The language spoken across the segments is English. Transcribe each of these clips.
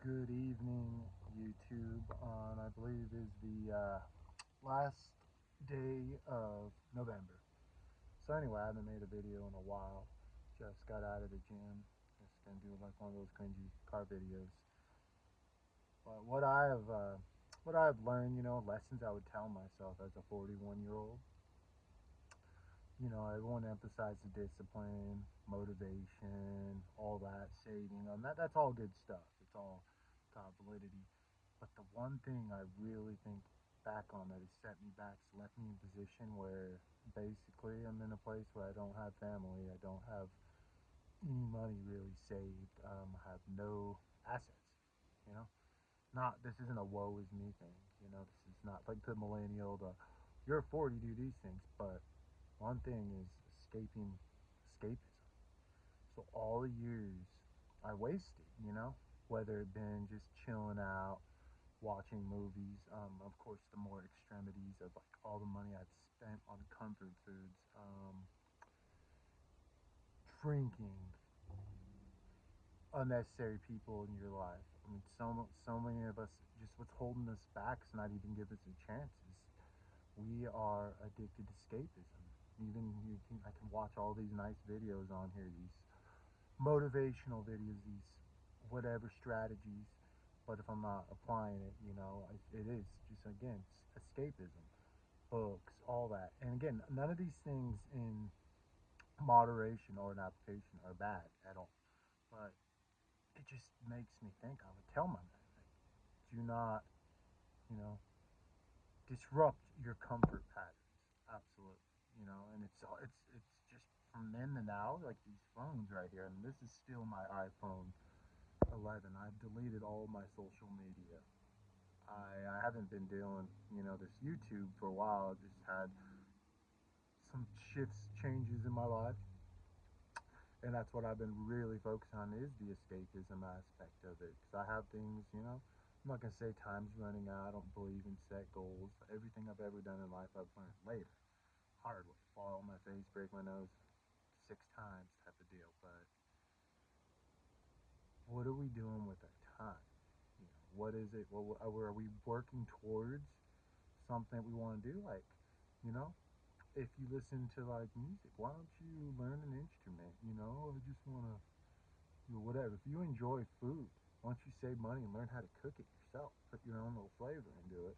Good evening, YouTube. On I believe is the last day of November. So anyway, I haven't made a video in a while. Just got out of the gym. Just gonna do like one of those cringy car videos. But what I've learned, lessons I would tell myself as a 41-year-old. Everyone emphasizes discipline, motivation, all that, saving. That's all good stuff. It's all got validity. But the one thing I really think back on that has set me back, has left me in a position where basically I'm in a place where I don't have family, I don't have any money really saved, I have no assets. You know, not this isn't a woe is me thing. This is not like the millennial. You're 40, do these things, but one thing is escapism. So all the years I wasted, whether it been just chilling out, watching movies, of course the more extremities of like all the money I've spent on comfort foods, drinking, unnecessary people in your life. I mean, so many of us, just what's holding us back is not even give us a chance. We are addicted to escapism. I can watch all these nice videos on here, these motivational videos, these whatever strategies, but if I'm not applying it, it is just again escapism, books, all that. And again, none of these things in moderation or an application are bad at all, but it just makes me think. I would tell my man, like, do not, you know, disrupt your comfort patterns. Absolutely, and it's just from then to now, like these phones right here, and this is still my iPhone 11. I've deleted all my social media. I haven't been doing, this YouTube for a while. I just had some shifts, changes in my life, and that's what I've been really focused on is the escapism aspect of it. Because I have things, I'm not gonna say time's running out. I don't believe in set goals. Everything I've ever done in life, I've learned later, hard way, fall on my face, break my nose 6 times type of deal. But what are we doing with our time? What is it? What are we working towards something we want to do? Like, you know, if you listen to like music, why don't you learn an instrument? I just want to, whatever. If you enjoy food, why don't you save money and learn how to cook it yourself? Put your own little flavor into it.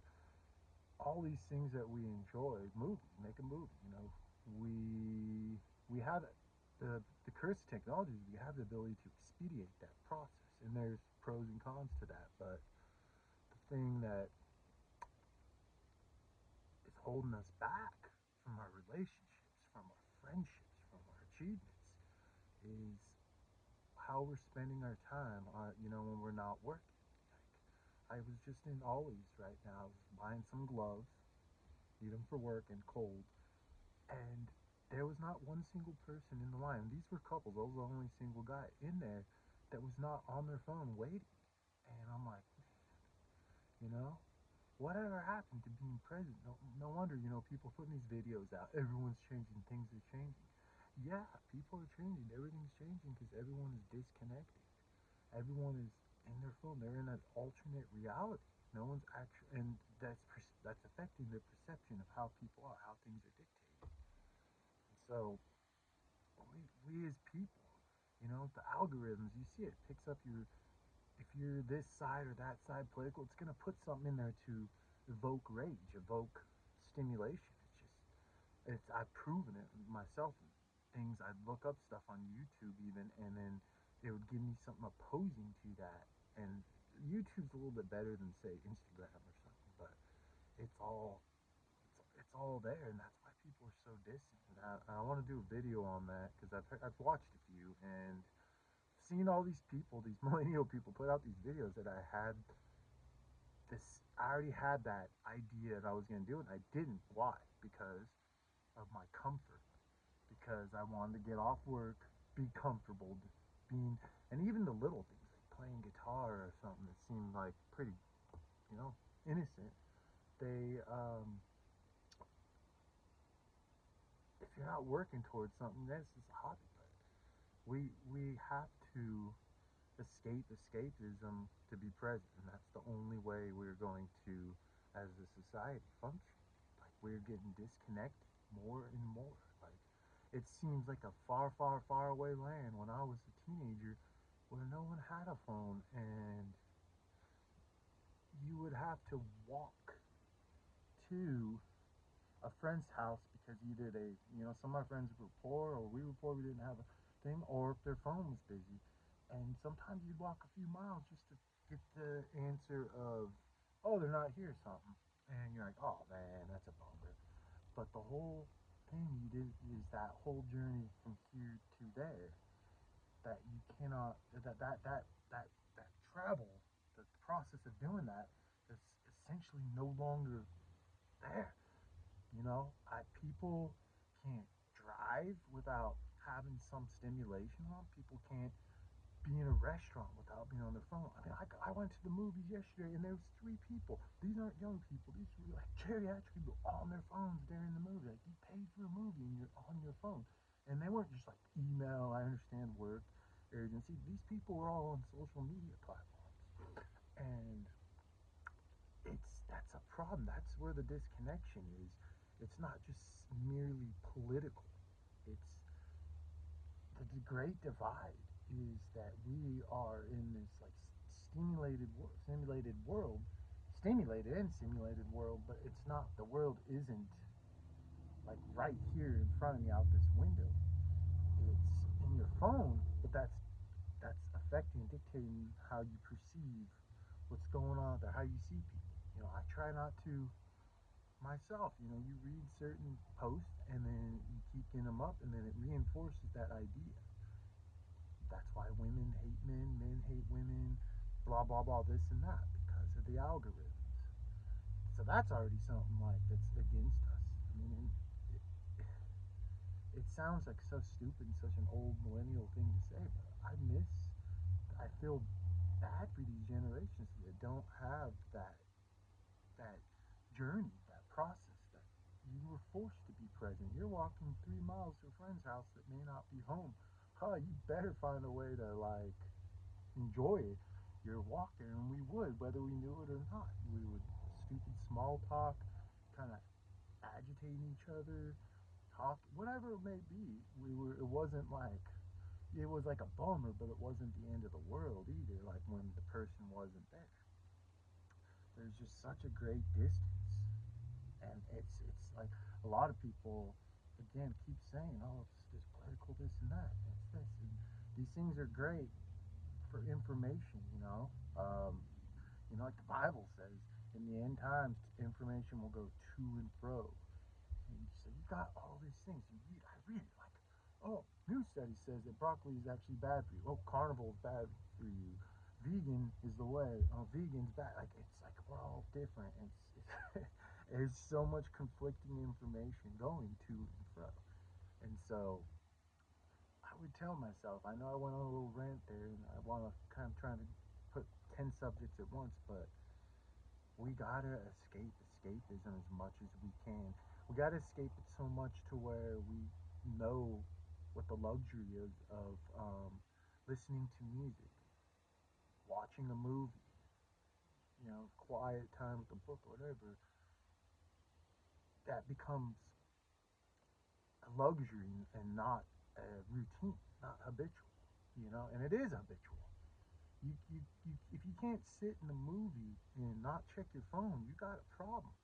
All these things that we enjoy, movies, make a movie. We have the curse of technology is we have the ability to expedite that process, and there's pros and cons to that. But the thing that is holding us back from our relationships, from our friendships, from our achievements is how we're spending our time, when we're not working. Like, I was just in Ollie's right now. I was buying some gloves, need them for work and cold, and there was not one single person in the line. These were couples. I was the only single guy in there that was not on their phone waiting. And I'm like, man, whatever happened to being present? No wonder, people putting these videos out. Everyone's changing. Things are changing. Yeah, people are changing. Everything's changing because everyone is disconnected. Everyone is in their phone. They're in an alternate reality. No one's actually, and that's affecting the perception of how people are, how things are dictated. So we as people, the algorithms, you see it picks up if you're this side or that side political, it's gonna put something in there to evoke rage, evoke stimulation. I've proven it myself. Things I'd look up stuff on YouTube even, and then it would give me something opposing to that. And YouTube's a little bit better than say Instagram or something, but it's all it's all there, and that's why people are so distant. And I want to do a video on that because I've watched a few and seen all these people, these millennial people, put out these videos that I already had that idea that I was going to do it, and I didn't. Why? Because of my comfort. Because I wanted to get off work, be comfortable, being, and even the little things like playing guitar or something that seemed like pretty, innocent. They, if you're not working towards something, this is a hobby. But we have to escapism to be present, and that's the only way we're going to, as a society, function. Like we're getting disconnected more and more. Like it seems like a far, far, far away land when I was a teenager, where no one had a phone, and you would have to walk to a friend's house because either they, some of my friends were poor or we were poor, we didn't have a thing, or if their phone was busy. And sometimes you'd walk a few miles just to get the answer of, oh, they're not here, something. And you're like, oh man, that's a bummer. But the whole thing you did is that whole journey from here to there that you cannot, that travel, the process of doing that is essentially no longer there. People can't drive without having some stimulation on. People can't be in a restaurant without being on their phone. I mean, I went to the movies yesterday and there was three people. These aren't young people. These were like geriatric people on their phones during the movie. Like you paid for a movie and you're on your phone. And they weren't just like email, I understand work, urgency. These people were all on social media platforms. And that's a problem. That's where the disconnection is. It's not just merely political. It's the great divide is that we are in this like stimulated and simulated world, but it's not. The world isn't like right here in front of me out this window. It's in your phone, but that's affecting, dictating how you perceive what's going on there, how you see people. I try not to myself. You read certain posts and then you keep getting them up, and then it reinforces that idea. That's why women hate men, men hate women, blah blah blah, this and that, because of the algorithms. So that's already something like that's against us. I mean, it sounds like so stupid and such an old millennial thing to say, but I feel bad for these generations that don't have that journey, that process, that you were forced to be present. You're walking 3 miles to a friend's house that may not be home. Huh, you better find a way to like enjoy it. Your walk there, and we would, whether we knew it or not. We would stupid small talk, kind of agitating each other, talk, whatever it may be. It wasn't like, it was like a bummer, but it wasn't the end of the world either. Like when the person wasn't there, there's just such a great distance, and it's like a lot of people again keep saying, oh, it's this political, this and that, it's this, and these things are great for information. Like the Bible says, in the end times, information will go to and fro. And so you got all these things. I read it like, oh, new study says that broccoli is actually bad for you. Oh, carnivore is bad for you. Vegan is the way. Oh, vegan's bad. Like it's like we're all different. It's there's so much conflicting information going to and fro. And so I would tell myself, I know I went on a little rant there, and I want to kind of trying to put 10 subjects at once, but we gotta escape escapism as much as we can. We gotta escape it so much to where we know what the luxury is of listening to music, watching a movie, quiet time with a book or whatever. That becomes a luxury and not a routine, not habitual. And it is habitual. If you can't sit in a movie and not check your phone, you got a problem.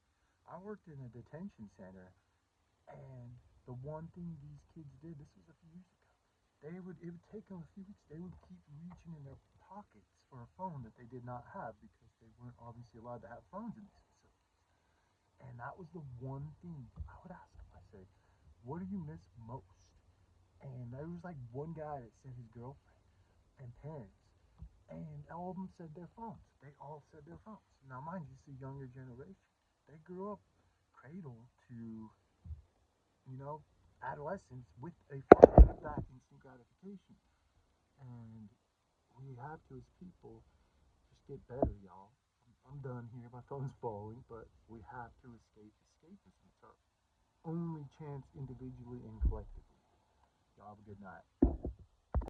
I worked in a detention center, and the one thing these kids did, this was a few years ago, it would take them a few weeks. They would keep reaching in their pockets for a phone that they did not have because they weren't obviously allowed to have phones in these facilities. And that was the one thing I would ask them. I say, "What do you miss most?" And there was like one guy that said his girlfriend and parents, and all of them said their phones. They all said their phones. Now, mind you, it's a younger generation. They grew up cradle to, you know, adolescence with a phone, with that instant gratification. And we have to, as people, just get better, y'all. I'm done here. My phone's falling, but we have to escape escapism. It's our only chance individually and collectively. Y'all have a good night.